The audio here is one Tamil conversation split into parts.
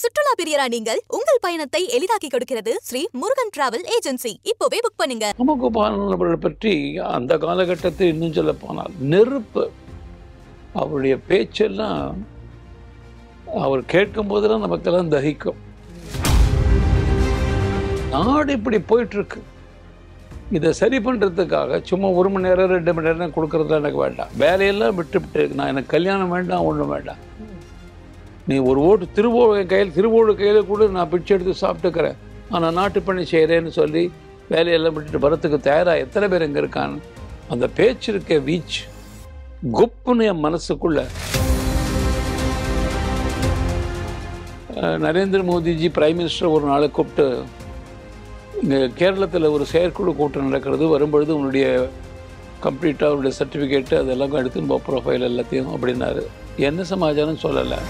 சுற்றுலா பிரியரா நீங்கள் உங்கள் பயணத்தை எளிதாக்கி கொடுக்கிறது ஸ்ரீ முருகன் டிராவல் ஏஜென்சி. இப்போவே புக் பண்ணுங்க. ராமகோபாலன் அவர்களை பற்றி அந்த காலகட்டத்தில் இன்னும் சொல்ல போனால் நெருப்பு. அவருடைய பேச்செல்லாம் அவர் கேட்கும் போதெல்லாம் நமக்கெல்லாம் தகிக்கும். நாடு இப்படி போயிட்டு இருக்கு, இதை சரி பண்ணுறதுக்காக சும்மா 1 மணி நேரம் 2 மணி நேரம் கொடுக்கறதுலாம் எனக்கு வேண்டாம். வேலையெல்லாம் விட்டுவிட்டு நான் எனக்கு கல்யாணம் வேண்டாம், ஒன்றும் வேண்டாம். நீ ஒரு ஓட்டு திருவோடு கையில் கூட நான் பிச்சை எடுத்து சாப்பிட்டுக்கிறேன், ஆனால் நாட்டு பணி செய்கிறேன்னு சொல்லி வேலையெல்லாம் விட்டுட்டு வரத்துக்கு தயாராக எத்தனை பேர் இங்கே இருக்கான்னு அந்த பேச்சு இருக்க வீச் குப்புன்னு என் மனசுக்குள்ள. நரேந்திர மோடிஜி பிரைம் மினிஸ்டர் ஒரு நாளை கூப்பிட்டு, இங்கே கேரளத்தில் ஒரு செயற்குழு கூட்டம் நடக்கிறது, வரும்பொழுது உன்னுடைய கம்ப்ளீட்டாக அவருடைய சர்டிஃபிகேட்டு அதெல்லாம் எடுத்து ப்ரொஃபைல் எல்லாத்தையும் அப்படின்னாரு. என்ன சமாச்சாரம் சொல்லலை.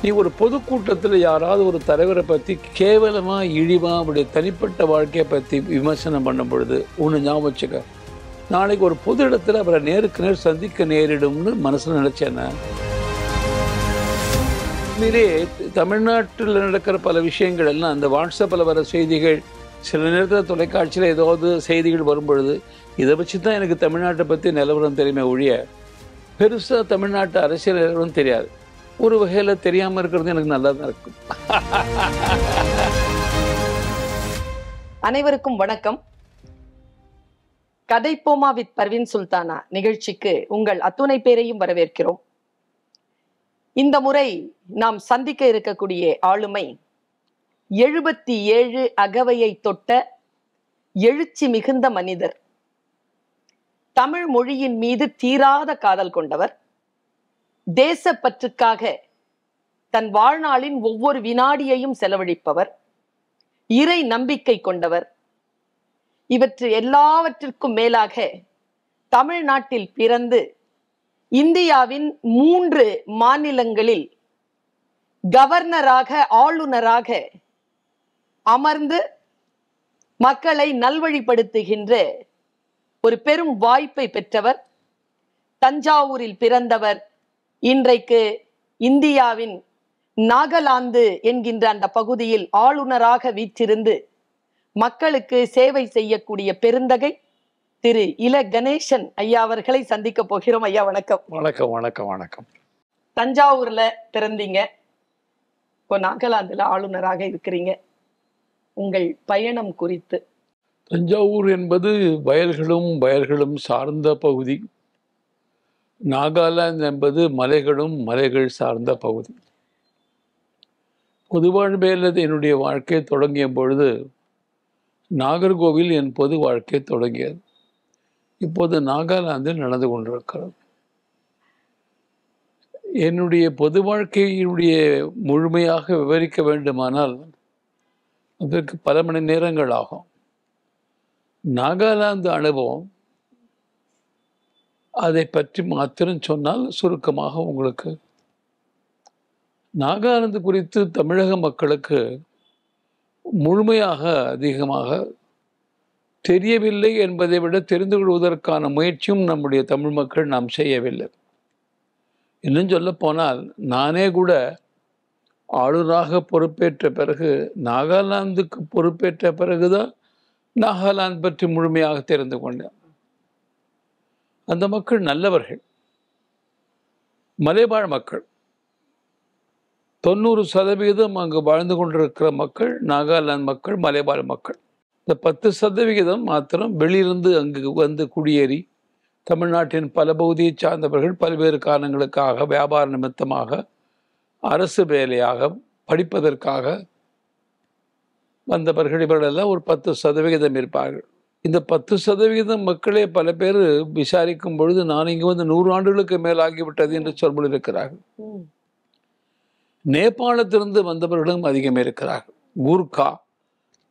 நீ ஒரு பொதுக்கூட்டத்தில் யாராவது ஒரு தலைவரை பற்றி கேவலமாக இழிவாக அவருடைய தனிப்பட்ட வாழ்க்கையை பற்றி விமர்சனம் பண்ணும் பொழுது ஒன்று ஞாபகம் வச்சுக்க, நாளைக்கு ஒரு பொது இடத்துல அவரை நேருக்கு நேர் சந்திக்க நேரிடும்னு மனசில் நினச்சேன்னா. மீறே தமிழ்நாட்டில் நடக்கிற பல விஷயங்கள் எல்லாம் அந்த வாட்ஸ்அப்பில் வர செய்திகள், சில நேரத்தில் தொலைக்காட்சியில் ஏதாவது செய்திகள் வரும்பொழுது இதை வச்சு தான் எனக்கு தமிழ்நாட்டை பற்றி நிலவரம் தெரியுமே ஒழிய பெருசாக தமிழ்நாட்டு அரசியல் நிலவரம் தெரியாது. ஒரு வகையில் தெரியாமல் இருக்கிறது எனக்கு நல்லா தான் இருக்கும். அனைவருக்கும் வணக்கம். கதைப்போமா வித் பர்வீன் சுல்தானா நிகழ்ச்சிக்கு உங்கள் அத்துணை பேரையும் வரவேற்கிறோம். இந்த முறை நாம் சந்திக்க இருக்கக்கூடிய ஆளுமை 77 அகவையை தொட்ட எழுச்சி மிகுந்த மனிதர். தமிழ் மொழியின் மீது தீராத காதல் கொண்டவர். தேசப்பற்றுக்காக தன் வாழ்நாளின் ஒவ்வொரு வினாடியையும் செலவழிப்பவர். இறை நம்பிக்கை கொண்டவர். இவற்று எல்லாவற்றிற்கும் மேலாக தமிழ்நாட்டில் பிறந்து இந்தியாவின் 3 மாநிலங்களில் கவர்னராக, ஆளுநராக அமர்ந்து மக்களை நல்வழிப்படுத்துகின்ற ஒரு பெரும் வாய்ப்பை பெற்றவர். தஞ்சாவூரில் பிறந்தவர். இன்றைக்கு இந்தியாவின் நாகாலாந்து என்கின்ற அந்த பகுதியில் ஆளுநராக வீற்றிருந்து மக்களுக்கு சேவை செய்யக்கூடிய பெருந்தகை திரு இல கணேசன் ஐயா அவர்களை சந்திக்க போகிறோம். ஐயா வணக்கம். வணக்கம் வணக்கம் வணக்கம். தஞ்சாவூர்ல பிறந்தீங்க, இப்போ நாகாலாந்துல ஆளுநராக இருக்கிறீங்க. உங்கள் பயணம் குறித்து. தஞ்சாவூர் என்பது வயல்களும் சார்ந்த பகுதி. நாகாலாந்து என்பது மலைகள் சார்ந்த பகுதி. பொதுவாழ்வில் என்னுடைய வாழ்க்கை தொடங்கிய பொழுது நாகர்கோவில் என் பொது வாழ்க்கை தொடங்கியது. இப்போது நாகாலாந்தில் நடந்து கொண்டிருக்கிறது. என்னுடைய பொது வாழ்க்கையினுடைய முழுமையாக விவரிக்க வேண்டுமானால் அதற்கு பல மணி நேரங்கள் ஆகும். நாகாலாந்து அனுபவம் அதை பற்றி மாத்திரம் சொன்னால் சுருக்கமாக உங்களுக்கு, நாகாலாந்து குறித்து தமிழக மக்களுக்கு முழுமையாக அதிகமாக தெரியவில்லை என்பதை விட தெரிந்து கொள்வதற்கான முயற்சியும் நம்முடைய தமிழ் மக்கள் நாம் செய்யவில்லை. இன்னும் சொல்ல போனால் நானே கூட ஆளுநராக பொறுப்பேற்ற பிறகு, நாகாலாந்துக்கு பொறுப்பேற்ற பிறகுதான் நாகாலாந்து பற்றி முழுமையாக தெரிந்து கொண்டேன். அந்த மக்கள் நல்லவர்கள், மலைவாழ் மக்கள். 90% அங்கு வாழ்ந்து கொண்டிருக்கிற மக்கள் நாகாலாந்து மக்கள், மலைவாழ் மக்கள். இந்த 10% மாத்திரம் வெளியிருந்து அங்கு வந்து குடியேறி தமிழ்நாட்டின் பல பகுதியை சார்ந்தவர்கள் பல்வேறு காரணங்களுக்காக, வியாபார நிமித்தமாக, அரசு வேலையாக, படிப்பதற்காக வந்தவர்கள். இவர்களெல்லாம் ஒரு 10% இருப்பார்கள். இந்த 10% மக்களே பல பேர் விசாரிக்கும் பொழுது நான் இங்கு வந்து 100 ஆண்டுகளுக்கு மேலாகிவிட்டது என்று சொல்லியிருக்கிறார்கள். நேபாளத்திலிருந்து வந்தவர்களும் அதிகம் இருக்கிறார்கள். கூர்கா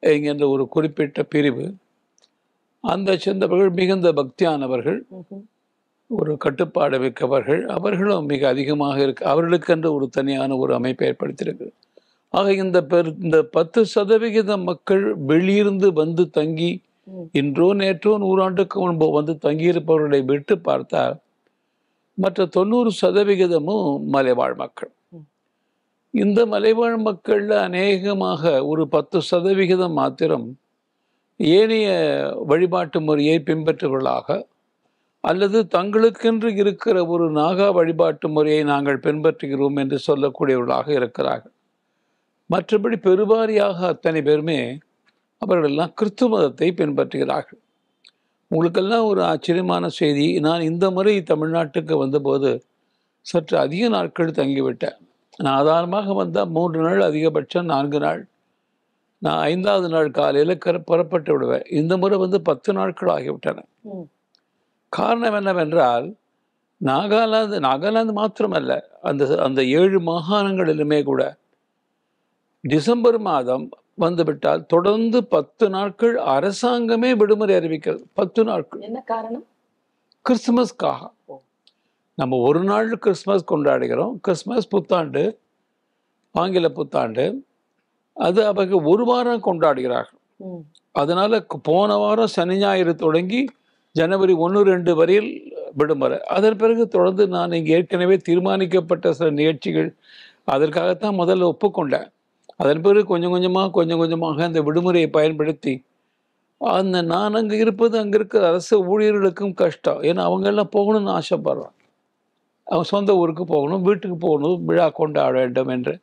என்கின்ற ஒரு குறிப்பிட்ட பிரிவு, அந்த சேர்ந்தவர்கள் மிகுந்த பக்தியானவர்கள், ஒரு கட்டுப்பாடு மிக்கவர்கள். அவர்களும் மிக அதிகமாக இருக்கு. அவர்களுக்கென்று ஒரு தனியான ஒரு அமைப்பை ஏற்படுத்தியிருக்கு. ஆக இந்த 10% மக்கள் வெளியிருந்து வந்து தங்கி இன்றோ நேற்றோ 100 ஆண்டுக்கு முன்பு வந்து தங்கியிருப்பவர்களை விட்டு பார்த்தால் மற்ற 90% மலைவாழ் மக்கள். இந்த மலைவாழ் மக்கள்ல அநேகமாக ஒரு 10% மாத்திரம் ஏனைய வழிபாட்டு முறையை பின்பற்றுவர்களாக அல்லது தங்களுக்கென்று இருக்கிற ஒரு நாகா வழிபாட்டு முறையை நாங்கள் பின்பற்றுகிறோம் என்று சொல்லக்கூடியவர்களாக இருக்கிறார்கள். மற்றபடி பெருவாரியாக அத்தனை பேருமே அவர்களெல்லாம் கிறிஸ்துவ மதத்தை பின்பற்றுகிறார்கள். உங்களுக்கெல்லாம் ஒரு ஆச்சரியமான செய்தி, நான் இந்த முறை தமிழ்நாட்டுக்கு வந்தபோது சற்று அதிக நாட்கள் தங்கிவிட்டேன். நான் ஆதாரமாக வந்தால் 3 நாள், அதிகபட்சம் 4 நாள். நான் 5வது நாள் காலையில் புறப்பட்டு விடுவேன். இந்த முறை 10 நாட்கள் ஆகிவிட்டன. காரணம் என்னவென்றால், நாகாலாந்து மாத்திரமல்ல, அந்த 7 மாகாணங்களிலுமே கூட டிசம்பர் மாதம் வந்துவிட்டால் தொடர்ந்து 10 நாட்கள் அரசாங்கமே விடுமுறை அறிவிக்கிறது. 10 நாட்கள். என்ன காரணம்? கிறிஸ்துமஸ்க்காக. நம்ம ஒரு நாள் கிறிஸ்துமஸ் கொண்டாடுகிறோம். கிறிஸ்துமஸ் புத்தாண்டு, ஆங்கில புத்தாண்டு, அது அவர்கள் ஒரு வாரம் கொண்டாடுகிறார்கள். அதனால போன வாரம் சனி ஞாயிறு தொடங்கி ஜனவரி 1-2 வரையில் விடுமுறை. அதன் பிறகு தொடர்ந்து நான் இங்கே ஏற்கனவே தீர்மானிக்கப்பட்ட சில நிகழ்ச்சிகள், அதற்காகத்தான் முதல்ல ஒப்புக்கொண்டேன். அதன் பிறகு கொஞ்சம் கொஞ்சமாக அந்த விடுமுறையை பயன்படுத்தி நான் அங்கே இருப்பது, அங்கே இருக்கிற அரசு ஊழியர்களுக்கும் கஷ்டம். ஏன்னா அவங்கெல்லாம் போகணும்னு ஆசைப்படுறான். அவங்க சொந்த ஊருக்கு போகணும், வீட்டுக்கு போகணும், விழா கொண்டாட வேண்டும் என்று.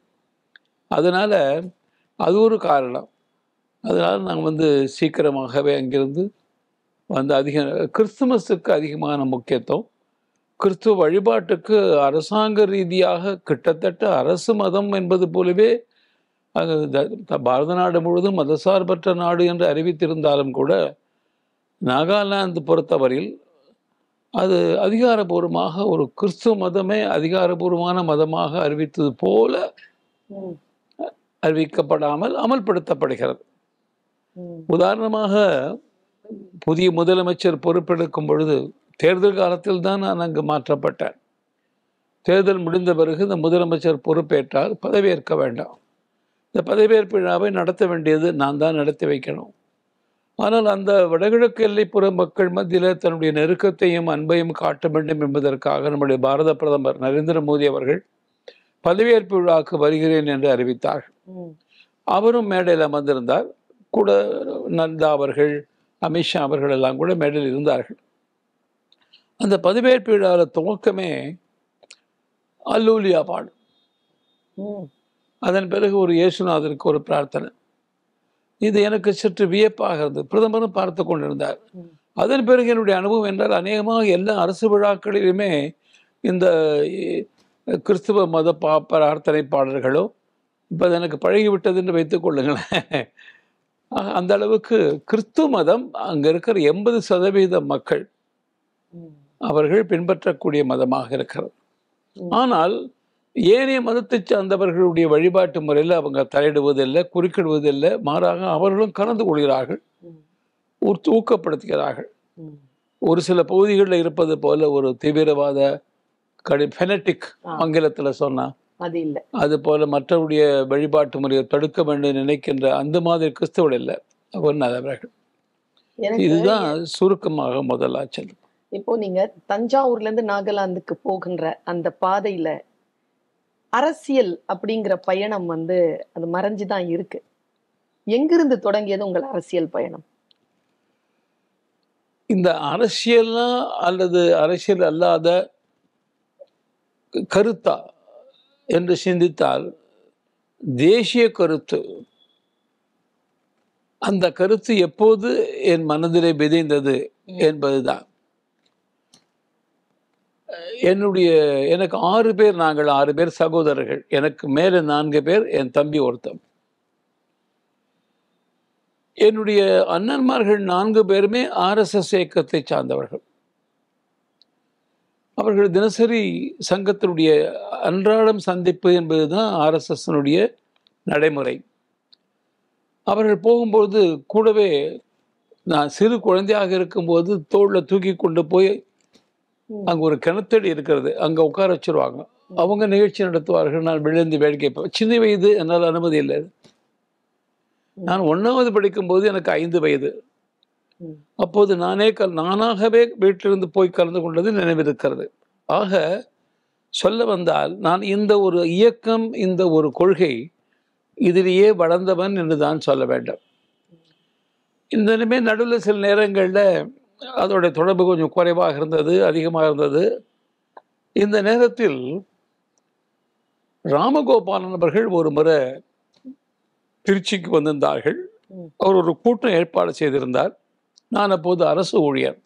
அதனால் அது ஒரு காரணம். அதனால் நாங்கள் சீக்கிரமாகவே அங்கிருந்து கிறிஸ்துமஸுக்கு அதிகமான முக்கியத்துவம், கிறிஸ்துவ வழிபாட்டுக்கு அரசாங்க ரீதியாக கிட்டத்தட்ட அரசு மதம் என்பது போலவே பாரத நாடு முழுவதும் மதசார்பற்ற நாடு என்று அறிவித்திருந்தாலும் கூட நாகாலாந்து பொறுத்தவரையில் அது அதிகாரபூர்வமாக ஒரு கிறிஸ்துவ மதமே அதிகாரபூர்வமான மதமாக அறிவித்தது போல அறிவிக்கப்படாமல் அமல்படுத்தப்படுகிறது. உதாரணமாக, புதிய முதலமைச்சர் பொறுப்பெடுக்கும் பொழுது தேர்தல் காலத்தில் தான் நான் அங்கு மாற்றப்பட்டேன். தேர்தல் முடிந்த பிறகு இந்த முதலமைச்சர் பொறுப்பேற்றால் பதவியேற்க வேண்டாம். இந்த பதவியேற்பு விழாவை நடத்த வேண்டியது நான் தான் நடத்தி வைக்கணும். ஆனால் அந்த வடகிழக்கு எல்லைப்புற மக்கள் மத்தியில் தன்னுடைய நெருக்கத்தையும் அன்பையும் காட்ட வேண்டும் என்பதற்காக நம்முடைய பாரத பிரதமர் நரேந்திர மோடி அவர்கள் பதவியேற்பு விழாவுக்கு வருகிறேன் என்று அறிவித்தார்கள். அவரும் மேடையில் அமர்ந்திருந்தார். கூட நந்தா அவர்கள், அமித்ஷா அவர்கள் எல்லாம் கூட மேடையில் இருந்தார்கள். அந்த பதவியேற்பு விழாவில் துவக்கமே அல்லூலியா பாடு. அதன் பிறகு ஒரு இயேசுநாதருக்கு ஒரு பிரார்த்தனை. இது எனக்கு சற்று வியப்பாக இருந்தது. பிரதமரும் பார்த்து கொண்டிருந்தார். அதன் பிறகு என்னுடைய அனுபவம் என்றால், அநேகமாக எல்லா அரசு விழாக்களிலுமே இந்த கிறிஸ்துவ மத பிரார்த்தனை பாடல்களோ இப்போ அது எனக்கு பழகிவிட்டது என்று வைத்துக் கொள்ளுங்களேன். அந்த அளவுக்கு கிறிஸ்துவ மதம் அங்கே இருக்கிற 80% மக்கள் அவர்கள் பின்பற்றக்கூடிய மதமாக இருக்கிறது. ஆனால் ஏனைய மதத்தை சார்ந்தவர்களுடைய வழிபாட்டு முறையில் அவங்க தலையிடுவதில்லை, குறுக்கிடுவதில்லை. மாறாக அவர்களும் கலந்து கொள்கிறார்கள், ஊக்கப்படுத்துகிறார்கள். ஒரு சில பகுதிகளில் இருப்பது போல ஒரு தீவிரவாத ஃபெனட்டிக் ஆங்கிலத்தில் சொன்னா அது இல்லை, அது போல மற்றவருடைய வழிபாட்டு முறையை தடுக்க வேண்டும் நினைக்கின்ற அந்த மாதிரி கிறிஸ்தவர்கள் இல்லை, நல்லவர்கள். இதுதான் சுருக்கமாக முதலாச்சல். இப்போ நீங்க தஞ்சாவூர்ல இருந்து நாகாலாந்துக்கு போகின்ற அந்த பாதையில அரசியல் அப்படிங்கிற பயணம் அது மறைஞ்சுதான் இருக்கு. எங்கிருந்து தொடங்கியது உங்கள் அரசியல் பயணம்? இந்த அரசியலா அல்லது அரசியல் அல்லாத கருத்தா என்று சிந்தித்தால், தேசிய கருத்து, அந்த கருத்து எப்போது என் மனதிலே விதைந்தது என்பதுதான். எனக்கு 6 பேர், நாங்கள் 6 பேர் சகோதரர்கள். எனக்கு மேலே 4 பேர், என் தம்பி ஒருத்தன். என்னுடைய அண்ணன்மார்கள் 4 பேருமே RSS இயக்கத்தை சார்ந்தவர்கள். அவர்கள் தினசரி சங்கத்தினுடைய அன்றாடம் சந்திப்பு என்பதுதான் RSSனுடைய நடைமுறை. அவர்கள் போகும்போது கூடவே நான் சிறு குழந்தையாக இருக்கும்போது தோளில் தூக்கி கொண்டு போய் அங்கே ஒரு கிணத்தடி இருக்கிறது, அங்கே உட்கார வச்சிருவாங்க. அவங்க நிகழ்ச்சி நடத்துவார்கள். நான் விழுந்து வேடிக்கை. சின்ன வயது, என்னால் அனுமதி இல்லை. நான் 1வது படிக்கும்போது எனக்கு 5 வயது. அப்போது நானாகவே வீட்டிலிருந்து போய் கலந்து கொண்டது நினைவிருக்கிறது. ஆக சொல்ல வந்தால் நான் இந்த ஒரு இயக்கம், இந்த ஒரு கொள்கை இதிலேயே வளர்ந்தவன் என்று தான் சொல்ல வேண்டும். இந்த நிலைமை நடுவில் சில நேரங்களில் அதோடைய தொடர்பு கொஞ்சம் குறைவாக இருந்தது, அதிகமாக இருந்தது. இந்த நேரத்தில் ராமகோபாலன் அவர்கள் ஒரு முறை திருச்சிக்கு வந்திருந்தார்கள். அவர் ஒரு கூட்டம் ஏற்பாடு செய்திருந்தார். நான் அப்போது அரசு ஊழியர்.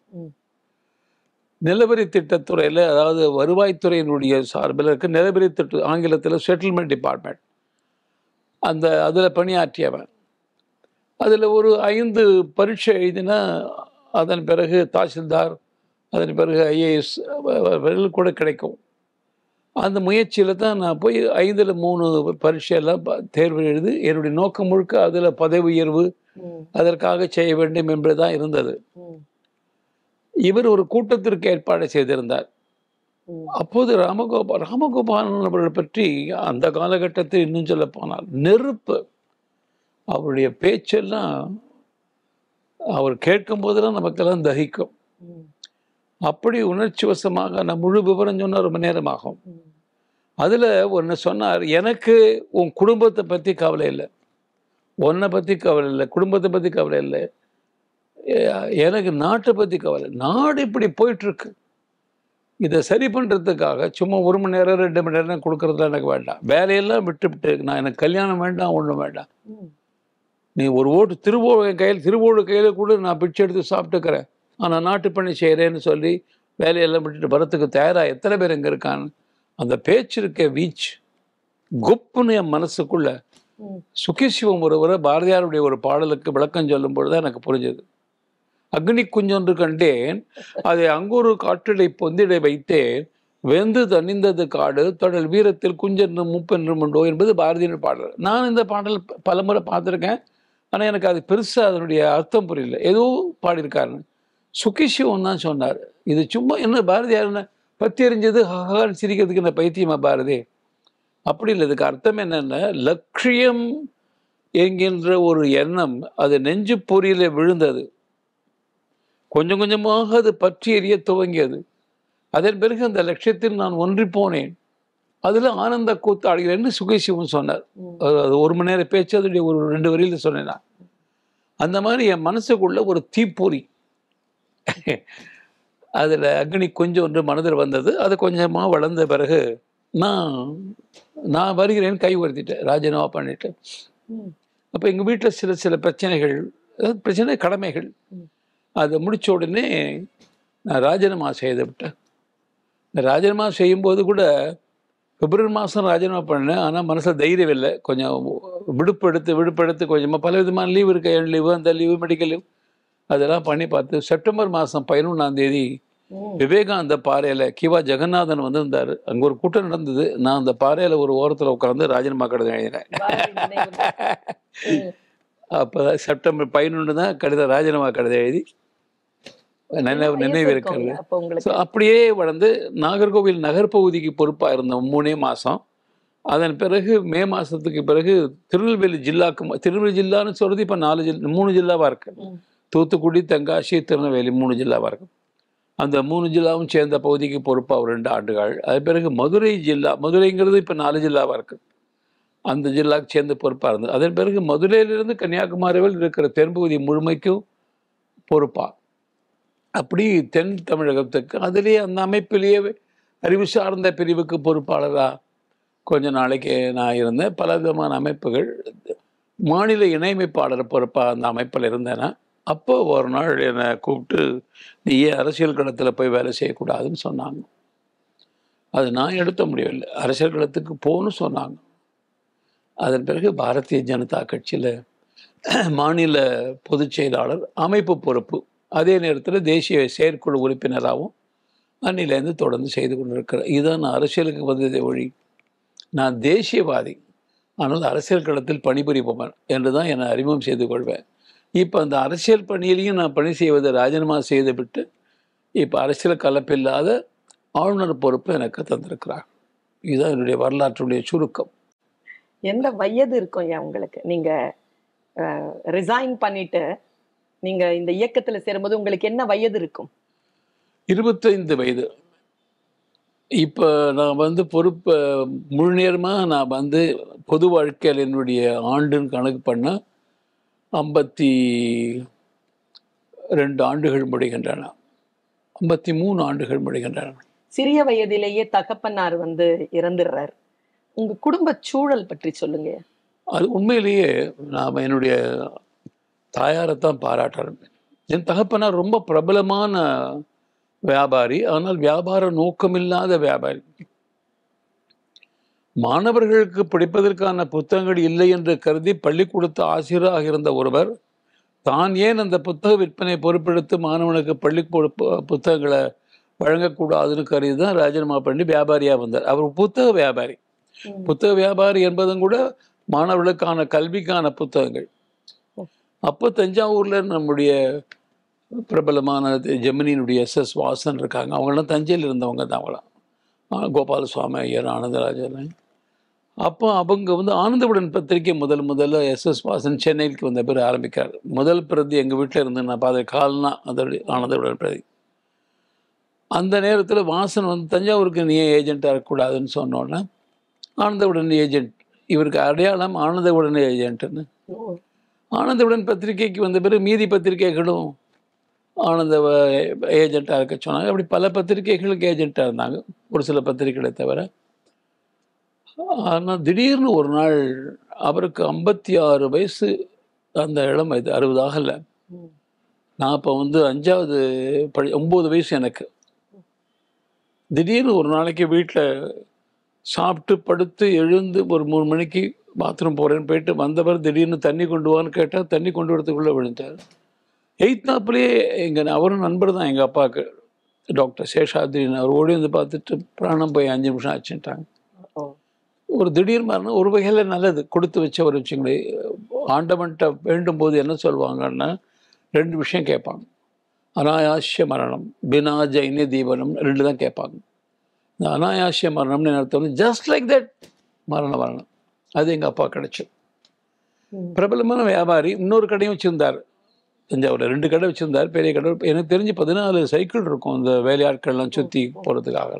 நிலவரி திட்டத்துறையில், அதாவது வருவாய்த்துறையினுடைய சார்பில் இருக்க நிலவரி திட்ட, ஆங்கிலத்தில் செட்டில்மெண்ட் டிபார்ட்மெண்ட், அதில் பணியாற்றியவன். அதில் ஒரு 5 பரீட்சை எழுதினா அதன் பிறகு தாசில்தார், அதன் பிறகு ஐஏஎஸ் கூட கிடைக்கும். அந்த முயற்சியில் தான் நான் போய் 5ல் 3 பரீட்சையெல்லாம் தேர்வு எழுதி என்னுடைய நோக்கம் முழுக்க அதில் பதவி உயர்வு அதற்காக செய்ய வேண்டும் என்று தான் இருந்தது. இவர் ஒரு கூட்டத்திற்கு ஏற்பாடு செய்திருந்தார். அப்போது ராமகோபாலன் அவர்கள் பற்றி அந்த காலகட்டத்தில் இன்னும் சொல்ல போனால் நெருப்பு. அவருடைய பேச்செல்லாம் அவர் கேட்கும் போதெல்லாம் நமக்கெல்லாம் தகிக்கும். அப்படி உணர்ச்சி வசமாக நான் முழு விவரம் சொன்னால் ரொம்ப நேரம் ஆகும். அதில் ஒன்று சொன்னார், எனக்கு உன் குடும்பத்தை பற்றி கவலை இல்லை, உன்னை பற்றி கவலை இல்லை, குடும்பத்தை பற்றி கவலை இல்லை, எனக்கு நாட்டை பற்றி கவலை. நாடு இப்படி போயிட்டுருக்கு, இதை சரி பண்ணுறதுக்காக சும்மா 1 மணி நேரம் 2 மணி நேரம் கொடுக்குறதுலாம் எனக்கு வேண்டாம். வேலையெல்லாம் விட்டு நான், எனக்கு கல்யாணம் வேண்டாம், ஒன்றும் வேண்டாம். நீ ஒரு ஓட்டு திருவோடு கையில் கூட நான் பிச்சை எடுத்து சாப்பிட்டுக்கிறேன், ஆனால் நாட்டு பணி செய்கிறேன்னு சொல்லி வேலையெல்லாம் விட்டுட்டு வரத்துக்கு தயாராக எத்தனை பேர் இங்கே இருக்கான்னு அந்த பேச்சு இருக்க வீச்சு குப்புன்னு என் மனசுக்குள்ள. சுகிசிவம் ஒருவரை பாரதியாருடைய ஒரு பாடலுக்கு விளக்கம் சொல்லும் பொழுது எனக்கு புரிஞ்சது. அக்னி குஞ்சொன்று கண்டேன், அதை அங்கொரு காற்றிடை பொந்திடை வைத்தேன், வெந்து தணிந்தது காடு தொடல் வீரத்தில் குஞ்சென்று மூப்பென்று உண்டோ என்பது பாரதியின் பாடல். நான் இந்த பாடல் பலமுறை பார்த்துருக்கேன், ஆனால் எனக்கு அது பெருசாக அதனுடைய அர்த்தம் புரியல. ஏதோ பாடியிருக்காருன்னு சுகிசிவம் தான் சொன்னார். இது சும்மா என்ன பாரதியார் பற்றி எறிஞ்சது ஹான்னு சிரிக்கிறதுக்கு என்ன பைத்தியமா பாரதி? அப்படி இல்லை. இதுக்கு அர்த்தம் என்னென்ன, லட்சியம் என்கின்ற ஒரு எண்ணம் அது நெஞ்சு பொறியில விழுந்தது, கொஞ்சம் கொஞ்சமாக அது பற்றி எறிய துவங்கியது. அதன் பிறகு அந்த லட்சியத்தில் நான் ஒன்றி போனேன், அதில் ஆனந்த கூத்தாடுகிறேன்னு சுகிசிவம் சொன்னார். அது 1 மணி நேரம் பேச்சு, அதோடைய ஒரு 2 வரியில் சொன்னேன். அந்த மாதிரி என் மனசுக்குள்ள ஒரு தீப்பொறி, அதில் அக்னி கொஞ்சம் ஒன்று மனதில் வந்தது. அது கொஞ்சமாக வளர்ந்த பிறகு நான் வருகிறேன்னு கை உயர்த்திட்டேன், ராஜினாமா பண்ணிட்டேன். அப்போ எங்கள் வீட்டில் சில பிரச்சனை கடமைகள், அதை முடித்த உடனே நான் ராஜினாமா செய்து விட்டேன். இந்த ராஜினாமா செய்யும்போது கூட பிப்ரவரி மாதம் ராஜினாமா பண்ணேன். ஆனால் மனசில் தைரியம் இல்லை. கொஞ்சம் விடுப்பெடுத்து கொஞ்சமாக பல விதமான லீவு இருக்கு, லீவு, அந்த லீவு, மெடிக்கல் லீவ், அதெல்லாம் பண்ணி பார்த்து செப்டம்பர் மாதம் 11ஆம் தேதி விவேகானந்த பாறையில் கிவா ஜெகநாதன் வந்திருந்தார். அங்கே ஒரு கூட்டம் நடந்தது. நான் அந்த பாறையில் ஒரு ஓரத்தில் உட்கார்ந்து ராஜினாமா கடிதம் எழுதினேன். அப்போ செப்டம்பர் 11 தான் ராஜினாமா கடிதம் எழுதி நினைவு இருக்கிறது. அப்படியே வளர்ந்து நாகர்கோவில் நகர்பகுதிக்கு பொறுப்பாக இருந்த 3 மாதம். அதன் பிறகு மே மாதத்துக்கு பிறகு திருநெல்வேலி ஜில்லான்னு சொல்கிறது இப்போ 3 ஜில்லாவாக இருக்கு. தூத்துக்குடி, தென்காசி, திருநெல்வேலி 3 ஜில்லாவாக இருக்கும். அந்த 3 ஜில்லாவும் சேர்ந்த பகுதிக்கு பொறுப்பாக 2 ஆண்டுகள். அது பிறகு மதுரைங்கிறது இப்போ 4 ஜில்லாவாக இருக்குது, அந்த ஜில்லாவுக்கு சேர்ந்து பொறுப்பாக இருந்தது. அதன் பிறகு மதுரையிலிருந்து கன்னியாகுமரி வரை இருக்கிற தென்பகுதி முழுமைக்கும் பொறுப்பாக. அப்படி தென் தமிழகத்துக்கு அதிலேயே அந்த அமைப்பிலேயே அறிவு சார்ந்த பிரிவுக்கு பொறுப்பாளராக கொஞ்ச நாளைக்கு நான் இருந்தேன். பல விதமான அமைப்புகள், மாநில இணையமைப்பாளர் பொறுப்பாக அந்த அமைப்பில் இருந்தேன்னா. அப்போ ஒரு நாள் என்னை கூப்பிட்டு, நீ ஏன் அரசியல் களத்தில் போய் வேலை செய்யக்கூடாதுன்னு சொன்னாங்க. அது நான் எடுத்த முடியவில்லை, அரசியல் களத்துக்கு போகணும்னு சொன்னாங்க. அதன் பிறகு பாரதிய ஜனதா கட்சியில் மாநில பொதுச் செயலாளர், அமைப்பு பொறுப்பு, அதே நேரத்தில் தேசிய செயற்குழு உறுப்பினராகவும் அன்னிலேருந்து தொடர்ந்து செய்து கொண்டிருக்கிறேன். இதுதான் நான் அரசியலுக்கு வந்ததை ஒழி. நான் தேசியவாதி, ஆனால் அரசியல் களத்தில் பணிபுரிபவன் என்று தான் என்னை அறிமுகம் செய்து கொள்வேன். இப்போ அந்த அரசியல் பணியிலையும் நான் பணி செய்வதை ராஜினாமா செய்துவிட்டு இப்போ அரசியல் கலப்பில்லாத ஆளுநர் பொறுப்பு எனக்கு தந்திருக்கிறார். இதுதான் என்னுடைய வரலாற்றுடைய சுருக்கம். எந்த வயது இருக்கும் ஏன் உங்களுக்கு? நீங்க ரிசைன் பண்ணிட்டு நீங்க இந்த இயக்கத்துல சேரும்போது உங்களுக்கு என்ன வயது இருக்கும்? 25 வயது. இப்போ நான் வந்து பொறுப்பை முழு நேரமாக நான் வந்து பொது வாழ்க்கையில் என்னுடைய ஆண்டுன்னு கணக்கு பண்ணால் 52 ஆண்டுகள் முடிகின்றன, 53 ஆண்டுகள் முடிகின்றன. சிறிய வயதிலேயே தகப்பனார் வந்து இறந்துடுறார். உங்க குடும்ப சூழல் பற்றி சொல்லுங்க. அது உண்மையிலேயே நாம் என்னுடைய தாயாரைத்தான் பாராட்டணும். என் தகப்பனார் ரொம்ப பிரபலமான வியாபாரி, ஆனால் வியாபார நோக்கமில்லாத வியாபாரி. மாணவர்களுக்கு படிப்பதற்கான புத்தகங்கள் இல்லை என்று கருதி பள்ளிக்கூடத்து ஆசிரியராக இருந்த ஒருவர் தான் ஏன் அந்த புத்தக விற்பனை பொறுப்பெடுத்து மாணவனுக்கு பள்ளிக்கூட புத்தகங்களை வழங்கக்கூடாதுன்னு கருதி தான் ராஜினாமா பண்ணி வியாபாரியாக வந்தார். அவர் புத்தக வியாபாரி. புத்தக வியாபாரி என்பதும் கூட மாணவர்களுக்கான கல்விக்கான புத்தகங்கள். அப்போ தஞ்சாவூரில் நம்முடைய பிரபலமான ஜெமினியினுடைய SS வாசன் இருக்காங்க. அவங்களாம் தஞ்சையில் இருந்தவங்க தான். அவங்களாம் கோபாலசுவாமி ஐயர், ஆனந்தராஜன். அப்போ அவங்க வந்து ஆனந்தவுடன் பத்திரிக்கை முதல்ல SS வாசன் சென்னைக்கு வந்த பேர் ஆரம்பிக்கார். முதல் பிரதி எங்கள் வீட்டில் இருந்து நான் பார்த்த கால்னா அதோடைய ஆனந்தவுடன் பிரதி. அந்த நேரத்தில் வாசன் வந்து தஞ்சாவூருக்கு நீ ஏஜென்ட்டாக இருக்கக்கூடாதுன்னு சொன்னோன்னே ஆனந்தவுடன் ஏஜென்ட், இவருக்கு அடையாளம் ஆனந்தவுடன் ஏஜென்ட்டுன்னு. ஆனந்தவுடன் பத்திரிகைக்கு வந்த பிறகு மீதி பத்திரிகைகளும் ஆனந்த ஏஜென்ட்டாக இருக்க சொன்னாங்க. அப்படி பல பத்திரிகைகளுக்கு ஏஜென்ட்டாக இருந்தாங்க, ஒரு சில பத்திரிகைகளை தவிர. ஆனால் திடீர்னு ஒரு நாள் அவருக்கு 56 வயசு, அந்த இளம் வயது 60 ஆகலை. நான் அப்போ வந்து 5வது 9 வயசு எனக்கு. திடீர்னு ஒரு நாளைக்கு வீட்டில் சாப்பிட்டு படுத்து எழுந்து ஒரு 3 மணிக்கு பாத்ரூம் போகிறேன்னு போயிட்டு வந்தவர் திடீர்னு தண்ணி கொண்டு வான்னு கேட்டால் தண்ணி கொண்டு வரதுக்குள்ளே விழுந்தார். எய்த்தாப்புலேயே எங்கள் அவரும் நண்பர் தான் எங்கள் அப்பாவுக்கு, டாக்டர் சேஷாத்ரின்னு. அவர் ஓடி வந்து பார்த்துட்டு பிராணம் போய் 5 நிமிஷம் ஆச்சுட்டாங்க. ஒரு திடீர் மரணம் ஒரு வகையில் நல்லது, கொடுத்து வச்சவர் வச்சுங்களேன். ஆண்டவன்கிட்ட வேண்டும் போது என்ன சொல்லுவாங்கன்னா 2 விஷயம் கேட்பாங்க. அனாயாசிய மரணம், பினா ஜைனி தீபனம், 2 தான் கேட்பாங்க. இந்த அனாயாசிய மரணம்னு அர்த்தம் ஜஸ்ட் லைக் தட் மரணம். அது எங்கள் அப்பா கிடைச்சது. பிரபலமான வியாபாரி. இன்னொரு கடையும் வச்சுருந்தார் தஞ்சாவூரில். 2 கடை வச்சுருந்தார், பெரிய கடை. எனக்கு தெரிஞ்சு 14 சைக்கிள் இருக்கும் இந்த வேலையாட்கள்லாம் சுற்றி போகிறதுக்காக.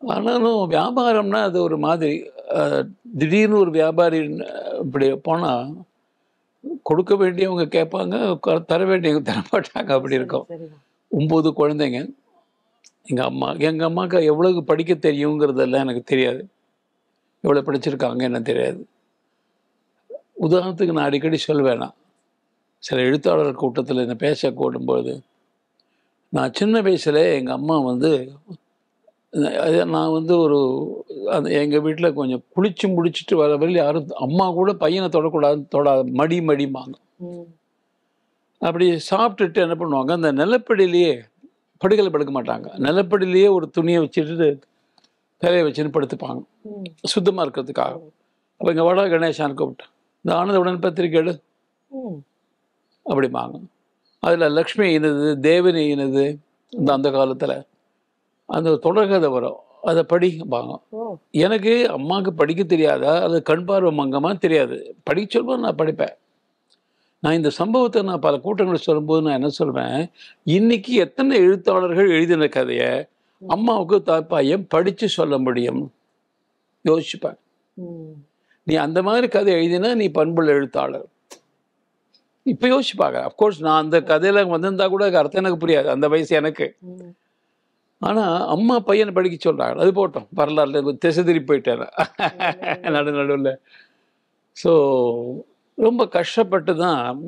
ஆனாலும் வியாபாரம்னா அது ஒரு மாதிரி. திடீர்னு ஒரு வியாபாரி இப்படி போனால் கொடுக்க வேண்டியவங்க கேட்பாங்க, தர வேண்டியவங்க தரமாட்டாங்க. அப்படி இருக்கும். 9 குழந்தைங்க. எங்கள் அம்மாவுக்கு எவ்வளவு படிக்க தெரியுங்கிறதெல்லாம் எனக்கு தெரியாது, எவ்வளோ படிச்சிருக்காங்க என்ன தெரியாது. உதாரணத்துக்கு நான் அடிக்கடி சொல்வேன், சில எழுத்தாளர் கூட்டத்தில் என்ன பேச கூடும்போது, நான் சின்ன வயசில் எங்கள் அம்மா வந்து நான் வந்து அந்த எங்கள் வீட்டில் கொஞ்சம் குளிச்சு முடிச்சுட்டு வர வரையில் யாரும் அம்மா கூட பையனை தொடாத மடிமாங்க. அப்படி சாப்பிட்டுட்டு என்ன பண்ணுவாங்க, அந்த நிலப்படியிலேயே படுகளை படுக்க மாட்டாங்க, நிலப்படியிலேயே ஒரு துணியை வச்சுட்டு தலையை வச்சுன்னு படுத்துப்பாங்க சுத்தமாக இருக்கிறதுக்காக. அப்போ இங்கே வடா கணேசான்னு கூப்பிட்டேன், இந்த ஆனந்தவுடன் பத்திரிக்கை எடு அப்படிம்பாங்க. அதில் லக்ஷ்மி இனது, தேவனி இனது, அந்த காலத்தில் அந்த தொடர்கதை வரும், அதை படிப்பாங்க. எனக்கு அம்மாவுக்கு படிக்க தெரியாதா, அது கண் பார்வை மங்கமாக தெரியாது. படிக்க சொல்லும்போது நான் படிப்பேன். நான் இந்த சம்பவத்தை நான் பல கூட்டங்களை சொல்லும்போது நான் என்ன சொல்வேன், இன்னைக்கு எத்தனை எழுத்தாளர்கள் எழுதின கதையை அம்மாவுக்கு தாய்ப்பாயம் படித்து சொல்ல முடியும் யோசிச்சுப்பேன். நீ அந்த மாதிரி கதை எழுதினா நீ பண்புள்ள எழுத்தாளர். இப்போ யோசிச்சுப்பாங்க. அஃப்கோர்ஸ் நான் அந்த கதையில் வந்திருந்தா கூட அர்த்தம் எனக்கு புரியாது, அந்த வயசு எனக்கு. ஆனால் அம்மா பையனை படிக்க சொல்கிறாங்க, அது போட்டோம், வரலாறுல திசை திருப்பி போயிட்டார் நடுவில். ஸோ ரொம்ப கஷ்டப்பட்டு தான்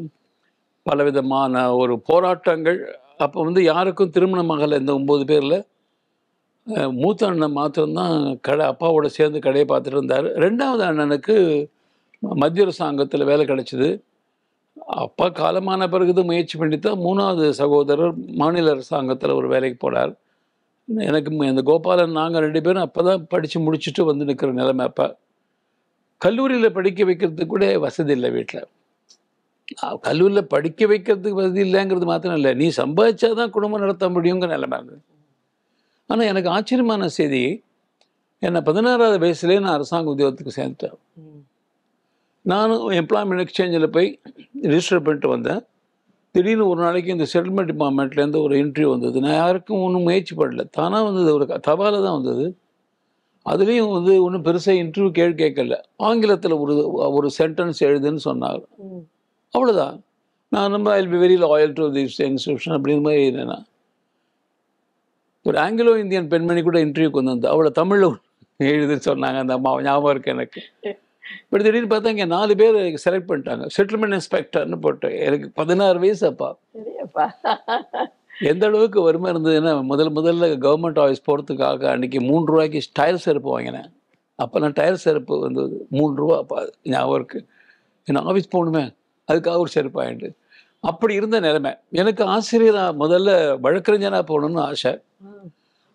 பலவிதமான ஒரு போராட்டங்கள். அப்போ வந்து யாருக்கும் திருமணமாகலை. இந்த 9 பேரில் மூத்த அண்ணன் மாத்திரம்தான் அப்பாவோட சேர்ந்து கடையை பார்த்துட்டு இருந்தார். 2வது அண்ணனுக்கு மத்திய அரசாங்கத்தில் வேலை கிடைச்சிது. அப்பா காலமான பிறகுது முயற்சி பண்ணித்தான் 3வது சகோதரர் மாநில அரசாங்கத்தில் ஒரு வேலைக்கு போனார். எனக்கு இந்த கோபாலன் நாங்கள் 2 பேரும் அப்போ தான் படித்து முடிச்சுட்டு வந்து நிற்கிற நிலைமை. அப்போ கல்லூரியில் படிக்க வைக்கிறதுக்கு கூட வசதி இல்லை வீட்டில். கல்லூரியில் படிக்க வைக்கிறதுக்கு வசதி இல்லைங்கிறது மாத்திரம் இல்லை, நீ சம்பாதிச்சா தான் குடும்பம் நடத்த முடியுங்கிற நிலைமை இருந்தது. ஆனால் எனக்கு ஆச்சரியமான செய்தி, என்னை 16வது வயசுலேயே நான் அரசாங்க உத்தியோகத்துக்கு சேர்ந்துட்டேன். நானும் எம்ப்ளாய்மெண்ட் எக்ஸ்சேஞ்சில் போய் ரிஜிஸ்டர் பண்ணிட்டு வந்தேன். திடீர்னு ஒரு நாளைக்கு இந்த செட்டில்மெண்ட் டிபார்ட்மெண்ட்லேருந்து ஒரு இன்டர்வியூ வந்தது. நான் யாருக்கும் ஒன்றும் முயற்சி பண்ணல, தானாக வந்தது, ஒரு தபால தான் வந்தது. அதுலேயும் வந்து ஒன்றும் பெருசாக இன்டர்வியூ கேட்கல. ஆங்கிலத்தில் ஒரு ஒரு சென்டென்ஸ் எழுதுன்னு சொன்னாங்க. அவ்வளோதான். நான் நம்ம I will be very loyal to this institution அப்படிங்கிற மாதிரி என்னென்னா, ஒரு ஆங்கிலோ இந்தியன் பெண்மணி கூட இன்டர்வியூக்கு வந்து அவளை தமிழில் எழுதுன்னு சொன்னாங்க. அந்த ஞாபகம் இருக்குது எனக்கு. பட் திடீர்னு பார்த்தா இங்கே 4 பேர் செலக்ட் பண்ணிட்டாங்க. செட்டில்மெண்ட் இன்ஸ்பெக்டர்னு போட்டு. எனக்கு 16 வயசு அப்பா. எந்த அளவுக்கு வறுமை இருந்ததுன்னா, முதல்ல கவர்மெண்ட் ஆஃபீஸ் போகிறதுக்காக அன்றைக்கி 3 ரூபாய்க்கு டயர் செருப்பு வாங்கினேன். அப்போல்லாம் டயர் செருப்பு வந்தது 3 ரூபா. அப்போ ஞாபகம் இருக்குது. நான் ஆஃபீஸ் போகணுமே, அதுக்காக ஒரு செருப்பு வாங்கிட்டு. அப்படி இருந்த நிலைமை. எனக்கு ஆசிரியராக முதல்ல வழக்கறிஞனாக போகணுன்னு ஆசை.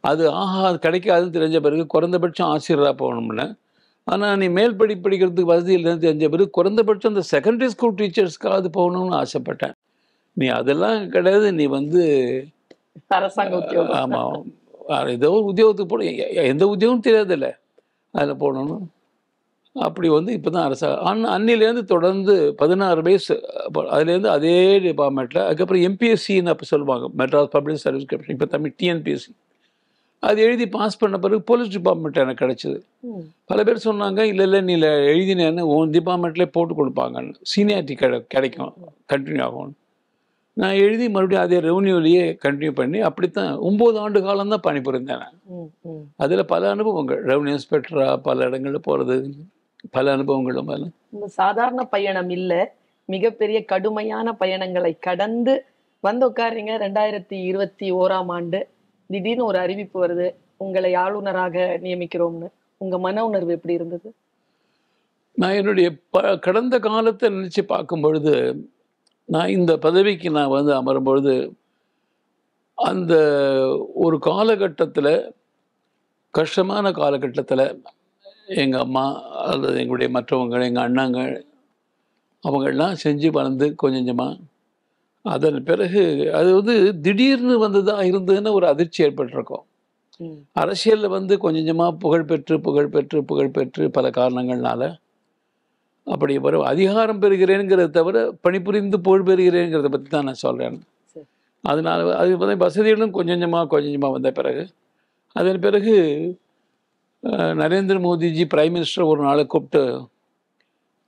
அது அது கிடைக்காதுன்னு தெரிஞ்ச பிறகு குறைந்தபட்சம் ஆசிரியராக போகணும்னு. ஆனால் நீ மேல் படிக்கிறதுக்கு வசதி இல்லைன்னு தெரிஞ்ச பிறகு குறைந்தபட்சம் இந்த செகண்டரி ஸ்கூல் டீச்சர்ஸ்க்காவது போகணும்னு ஆசைப்பட்டேன். நீ அதெல்லாம் கிடையாது, நீ வந்து அரசாங்க உத்தியோகம். ஆமாம், ஏதோ ஒரு உத்தியோகத்துக்கு போகணும், எந்த உத்தியோகம் தெரியாதில்ல, அதில் போகணும்னு. அப்படி வந்து இப்போ தான் அன்னிலேருந்து தொடர்ந்து 16 வயசு. அதுலேருந்து அதே டிபார்ட்மெண்ட்டில். அதுக்கப்புறம் எம்பிஎஸ்சின்னு அப்போ சொல்லுவாங்க, மெட்ராஸ் பப்ளிக் சர்வீஸ் கமிஷன், இப்போ தமிழ் டிஎன்பிஎஸ்சி. அது எழுதி பாஸ் பண்ண பிறகு போலீஸ் டிபார்ட்மெண்ட் எனக்கு கிடச்சிது. பல பேர் சொன்னாங்க, இல்லை நீ எழுதினேன்னு உன் டிபார்ட்மெண்ட்லேயே போட்டு கொடுப்பாங்கன்னு, சீனியாரிட்டி கிடைக்கும், கண்டினியூ ஆகும். நான் எழுதி மறுபடியும் அதே ரெவன்யூலேயே கண்டினியூ பண்ணி அப்படித்தான் 9 ஆண்டு காலம் தான் பணிபுரிந்தேன் நான். அதில் பல அனுபவங்கள், ரெவன்யூ இன்ஸ்பெக்டராக பல இடங்களில் போகிறது, பல அனுபவங்களும். சாதாரண பயணம் இல்லை, மிகப்பெரிய கடுமையான பயணங்களை கடந்து வந்து உட்காருங்க. 2021ஆம் ஆண்டு திடீர்னு ஒரு அறிவிப்பு வருது, உங்களை ஆளுநராக நியமிக்கிறோம்னு. உங்க மன உணர்வு எப்படி இருந்தது? நான் என்னுடைய கடந்த காலத்தை நினச்சி பார்க்கும் பொழுது, நான் இந்த பதவிக்கு நான் வந்து அமரும்பொழுது, அந்த ஒரு காலகட்டத்தில், கஷ்டமான காலகட்டத்தில் எங்கள் அம்மா அல்லது எங்களுடைய மற்றவங்க, எங்கள் அண்ணாங்க, அவங்கெல்லாம் செஞ்சு வளர்ந்து கொஞ்சம் கொஞ்சமாக, அதன் பிறகு அது வந்து திடீர்னு வந்ததாக இருந்ததுன்னு ஒரு அதிர்ச்சி ஏற்பட்டிருக்கும். அரசியலில் வந்து கொஞ்சம் கொஞ்சமாக புகழ்பெற்று பல காரணங்கள்னால அப்படி வரும். அதிகாரம் பெறுகிறேங்கிறத தவிர பணிபுரிந்து புகழ் பெறுகிறேங்கிறத பற்றி தான் நான் சொல்கிறேன். அதனால் அது வந்து வசதிகளும் கொஞ்சம் கொஞ்சமாக வந்த பிறகு, அதன் பிறகு நரேந்திர மோடிஜி பிரைம் மினிஸ்டர் ஒரு நாளை கூப்பிட்டு,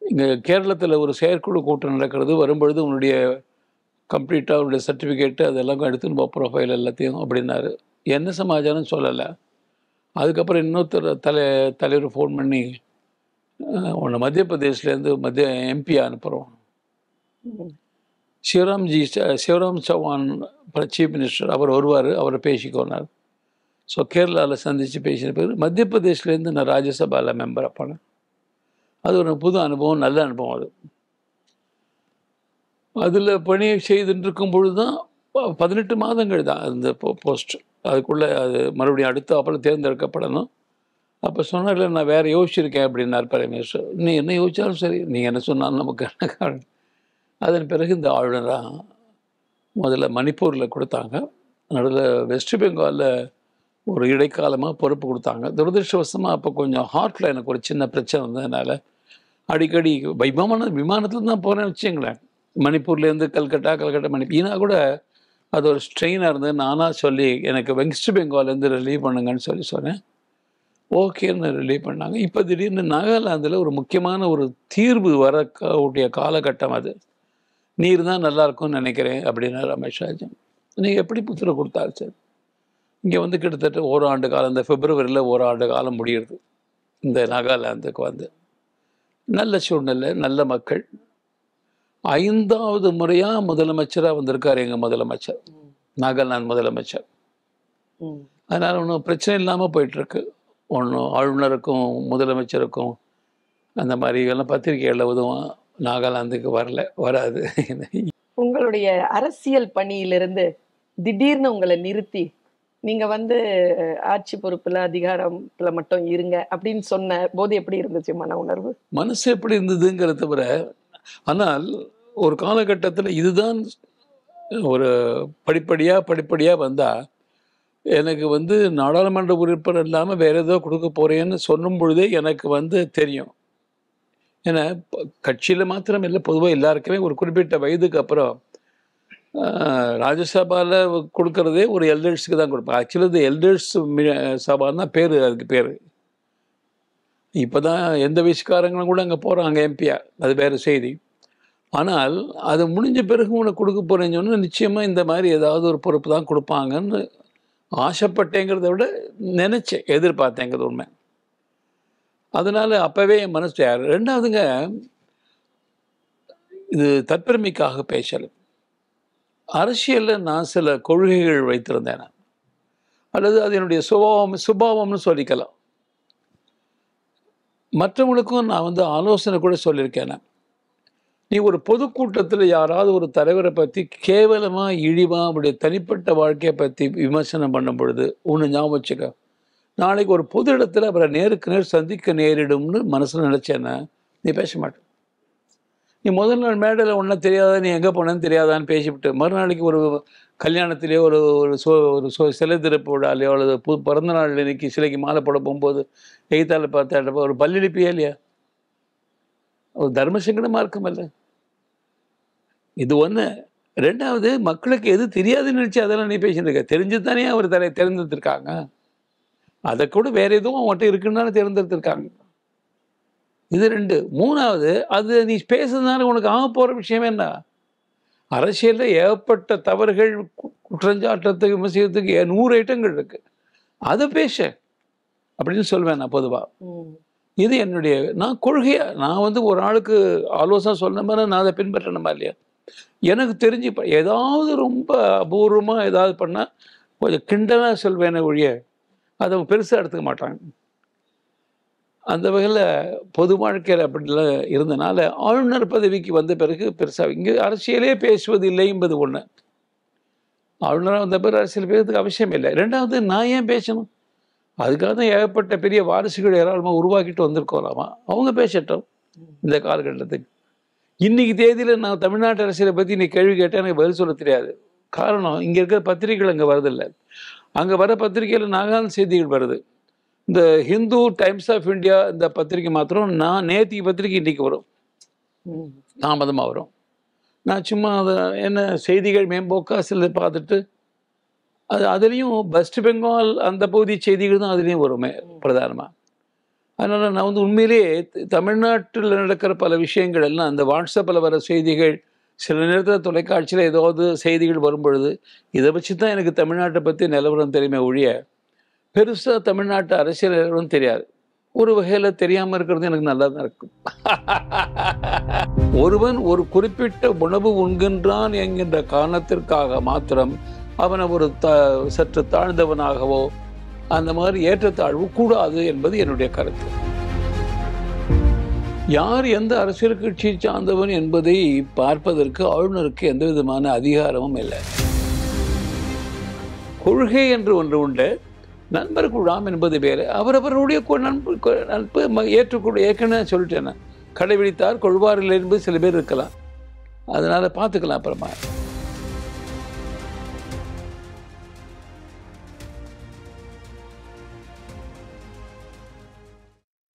இங்கே கேரளத்தில் ஒரு செயற்குழு கூட்டம் நடக்கிறது, வரும்பொழுது உன்னுடைய கம்ப்ளீட்டாக உன்னுடைய சர்டிஃபிகேட்டு அதெல்லாம் எடுத்துன்னு ப்ரொஃபைல் எல்லாத்தையும் அப்படின்னாரு. என்ன சமாச்சாரம் சொல்லலை. அதுக்கப்புறம் இன்னொருத்தர் தலைவர் ஃபோன் பண்ணி, உன்னை மத்திய பிரதேஷ்லேருந்து எம்பி அனுப்புகிறோம், சிவராம் சௌஹான் சீஃப் மினிஸ்டர், அவர் வருவார், அவரை பேசிக்கோனார். ஸோ கேரளாவில் சந்தித்து பேசின பிறகு மத்திய பிரதேஷ்லேருந்து நான் ராஜ்யசபாவில் மெம்பர் அப்போனேன். அது ஒரு புது அனுபவம், நல்ல அனுபவம். அது அதில் பணி செய்துட்டு இருக்கும் பொழுது தான் 18 மாதங்கள் தான் அந்த போஸ்ட். அதுக்குள்ளே அது மறுபடியும் அடுத்த அப்புறம் தேர்ந்தெடுக்கப்படணும். அப்போ சொன்னார்ல, நான் வேறு யோசிச்சிருக்கேன் அப்படின்னார் பிரைம் மினிஸ்டர். நீ என்ன யோசிச்சாலும் சரி, நீங்கள் என்ன சொன்னாலும் நமக்கு என்ன காரணம். அதன் பிறகு இந்த ஆளுநராக முதல்ல மணிப்பூரில் கொடுத்தாங்க, நடுவில் வெஸ்ட் பெங்காலில் ஒரு இடைக்காலமாக பொறுப்பு கொடுத்தாங்க. துரதிருஷ்டவசமாக அப்போ கொஞ்சம் ஹார்ட்டில் எனக்கு ஒரு சின்ன பிரச்சனை வந்ததுனால அடிக்கடி விமானத்தில் தான் போகிறேன்னு வச்சுங்களேன். மணிப்பூர்லேருந்து கல்கட்டா ஈனா கூட அது ஒரு ஸ்ட்ரெயினாக இருந்தது. நானாக சொல்லி எனக்கு வெஸ்ட் பெங்கால்லேருந்து ரிலீவ் பண்ணுங்கன்னு சொன்னேன். ஓகேன்னு ரிலீவ் பண்ணாங்க. இப்போ திடீர்னு நாகாலாந்தில் ஒரு முக்கியமான ஒரு தீர்வு வரக்கூடிய காலகட்டம் அது. நீர் தான் நல்லாயிருக்கும்னு நினைக்கிறேன் அப்படின்னாரு அமித்ஷாஜி. நீங்கள் எப்படி புத்தகம் கொடுத்தாரு சார்? இங்கே வந்து கிட்டத்தட்ட ஓராண்டு காலம், இந்த பிப்ரவரியில் ஓராண்டு காலம் முடியுது இந்த நாகாலாந்துக்கு வந்து. நல்ல சூழ்நிலை, நல்ல மக்கள். 5வது முறையாக முதலமைச்சராக வந்திருக்கார் எங்கள் முதலமைச்சர், நாகாலாந்து முதலமைச்சர். அதனால் ஒன்றும் பிரச்சனை இல்லாமல் போயிட்டுருக்கு. ஒன்றும் ஆளுநருக்கும் முதலமைச்சருக்கும் அந்த மாதிரி எல்லாம் பத்திரிகைகளில் உதவும் நாகாலாந்துக்கு வராது. உங்களுடைய அரசியல் பணியிலிருந்து திடீர்னு உங்களை நிறுத்தி நீங்க வந்து ஆட்சி பொறுப்புல அதிகாரத்துல மட்டும் இருங்க அப்படின்னு சொன்ன போது எப்படி இருந்துச்சு மன உணர்வு? மனசு எப்படி இருந்ததுங்கிறத தவிர, ஆனால் ஒரு காலகட்டத்தில் இதுதான் ஒரு படிப்படியாக வந்தால் எனக்கு வந்து நாடாளுமன்ற உறுப்பினர் இல்லாமல் வேறு ஏதோ கொடுக்க போகிறேன்னு சொல்லும் பொழுதே எனக்கு வந்து தெரியும். ஏன்னா கட்சியில் மாத்திரம் இல்லை, பொதுவாக எல்லாருக்குமே ஒரு குறிப்பிட்ட வயதுக்கு அப்புறம் ராஜ்யசபாவில் கொடுக்கறதே ஒரு எல்டர்ஸ்க்கு தான் கொடுப்பாங்க. ஆக்சுவலி இது எல்டர்ஸ் சபான்னு தான் பேர், அதுக்கு பேர். இப்போ தான் எந்த வயசுக்காரங்களும் கூட அங்கே போகிறாங்க எம்பியா, அது வேறு செய்தி. ஆனால் அது முடிஞ்ச பிறகு உனக்கு கொடுக்க போகிறேன்னு சொன்னால் நிச்சயமாக இந்த மாதிரி ஏதாவது ஒரு பொறுப்பு தான் கொடுப்பாங்கன்னு ஆசைப்பட்டேங்கிறத விட நினச்சேன், எதிர்பார்த்தேங்கிறது உண்மை. அதனால் அப்போவே என் மனசு யார். ரெண்டாவதுங்க, இது தற்பெருமைக்காக பேசலை. அரசியலில் நான் சில கொள்கைகள் வைத்திருந்தேன், அல்லது அது என்னுடைய சுபாவம்னு சொல்லிக்கலாம். மற்றவங்களுக்கும் நான் ஆலோசனை கூட சொல்லியிருக்கேன். நீ ஒரு பொதுக்கூட்டத்தில் யாராவது ஒரு தலைவரை பற்றி கேவலமாக இழிவாக அவருடைய தனிப்பட்ட வாழ்க்கையை பற்றி விமர்சனம் பண்ணும் பொழுது ஒன்று ஞாபகம் வச்சுக்க, நாளைக்கு ஒரு பொது இடத்துல அவரை நேருக்கு நேர் சந்திக்க நேரிடும்னு மனசில் நினச்சேன்னா நீ பேச மாட்டேன். நீ முதல் நாள் மேடையில் ஒன்றும் தெரியாத, நீ எங்கே போனேன்னு தெரியாதான்னு பேசிவிட்டு மறுநாளைக்கு ஒரு கல்யாணத்திலேயோ ஒரு சிலை திறப்பு விழாலையோ அல்லது பிறந்த நாள் இன்னைக்கு சிலைக்கு மாலை போட போகும்போது எய்த்தால் பார்த்தா ஒரு பல்லிழிப்பியா இல்லையா? ஒரு தர்மசங்கடமாக இருக்குமல்ல. இது ஒன்று. ரெண்டாவது, மக்களுக்கு எது தெரியாதுன்னு நினச்சி அதெல்லாம் நீ பேசிட்டு இருக்க. தெரிஞ்சு தானே அவர் தேர்ந்தெடுத்திருக்காங்க. அதை கூட வேற எதுவும் அவங்கள்ட்ட இருக்குன்னு தேர்ந்தெடுத்திருக்காங்க. இது ரெண்டு. மூணாவது, அது நீ பேசுறதுனால உனக்கு ஆக போகிற விஷயம் என்ன? அரசியலில் ஏகப்பட்ட தவறுகள், குற்றஞ்சாட்டத்துக்கு, விமர்சிக்கிறதுக்கு 100 ஐட்டங்கள் இருக்கு. அதை பேச அப்படின்னு சொல்வேன் நான் பொதுவாக. இது என்னுடைய நான் கொள்கையாக நான் ஒரு ஆளுக்கு ஆலோசனை சொன்ன மாதிரி நான் அதை பின்பற்றணுமா இல்லையா? எனக்கு தெரிஞ்சு ஏதாவது ரொம்ப அபூர்வமாக ஏதாவது பண்ணால் கொஞ்சம் கிண்டலாக சொல்வேனே ஒழிய அதை பெருசாக எடுத்துக்க மாட்டாங்க. அந்த வகையில் பொது வாழ்க்கையில் அப்படிலாம் இருந்தனால ஆளுநர் பதவிக்கு வந்த பிறகு பெருசாக இங்கே அரசியலே பேசுவது இல்லை என்பது ஒன்று. ஆளுநராக வந்த பிறகு அரசியல் பேசுறதுக்கு அவசியம் இல்லை. ரெண்டாவது, நான் ஏன் பேசணும்? அதுக்காக தான் ஏகப்பட்ட பெரிய வாரிசுகள் ஏராளமாக உருவாக்கிட்டு வந்திருக்கோலாமா, அவங்க பேசட்டும் இந்த காலகட்டத்துக்கு. இன்னைக்கு தேதியில் நான் தமிழ்நாட்டு அரசியலை பற்றி நீ கேள்வி கேட்டால் எனக்கு பதில் சொல்ல தெரியாது. காரணம், இங்கே இருக்கிற பத்திரிகைகள் அங்கே வரதில்லை. அங்கே வர பத்திரிகையில் நாகாலாந்து செய்திகள் வருது. இந்த ஹிந்து, டைம்ஸ் ஆஃப் இந்தியா, இந்த பத்திரிகை மாத்திரம் நான் நேத்திக்கு பத்திரிகை இன்றைக்கி வரும், தாமதமாக வரும். நான் சும்மா அதை என்ன செய்திகள் மேம்போக்காக சில பார்த்துட்டு அதுலேயும் வெஸ்ட் பெங்கால் அந்த பகுதி செய்திகள் தான் அதுலேயும் வருமே பிரதானமாக. அதனால் நான் உண்மையிலேயே தமிழ்நாட்டில் நடக்கிற பல விஷயங்கள் எல்லாம் அந்த வாட்ஸ்அப்பில் வர செய்திகள், சில நேரத்தில் தொலைக்காட்சியில் ஏதாவது செய்திகள் வரும்பொழுது இதை வச்சு தான் எனக்கு தமிழ்நாட்டை பற்றி நிலவரம் தெரியுமே ஒழிய பெருசாக தமிழ்நாட்டு அரசியல் நிலவரம் தெரியாது. ஒரு வகையில் தெரியாமல் இருக்கிறது எனக்கு நல்லா தான் இருக்கும். ஒருவன் ஒரு குறிப்பிட்ட உணவு உண்கின்றான் என்கின்ற காரணத்திற்காக மாத்திரம் அவனை ஒரு சற்று தாழ்ந்தவனாகவோ அந்த மாதிரி ஏற்றத்தாழ்வு கூடாது என்பது என்னுடைய கருத்து. யார் எந்த அரசியல் கட்சியை சார்ந்தவன் என்பதை பார்ப்பதற்கு ஆளுநருக்கு எந்த விதமான அதிகாரமும் இல்லை. கொள்கை என்று ஒன்று உண்டு, நண்பர் குழாம் என்பது வேறு. அவரவருடைய நட்பு ஏற்றுக்கூடிய, ஏற்கனவே சொல்லிட்டேன், கடைபிடித்தார் கொள்வாரில்லை என்பது சில பேர் இருக்கலாம். அதனால் பார்த்துக்கலாம் அப்புறமா.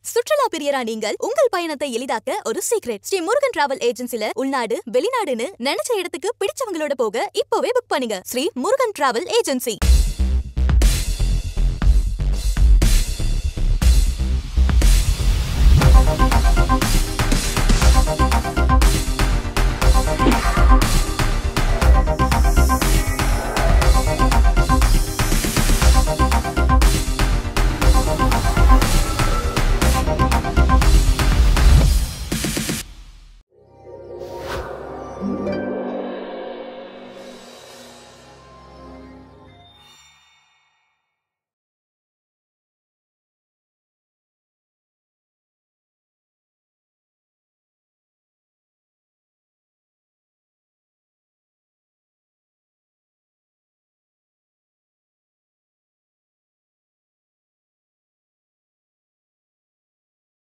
சுற்றுலா பிரியரா நீங்கள் உங்கள் பயணத்தை எளிதாக்க ஒரு சீக்ரெட். ஸ்ரீ முருகன் டிராவல் ஏஜென்சில உள்நாடு வெளிநாடுன்னு நினைச்ச இடத்துக்கு பிடிச்சவங்களோட போக இப்போவே புக் பண்ணுங்க. Shri Murugan travel agency.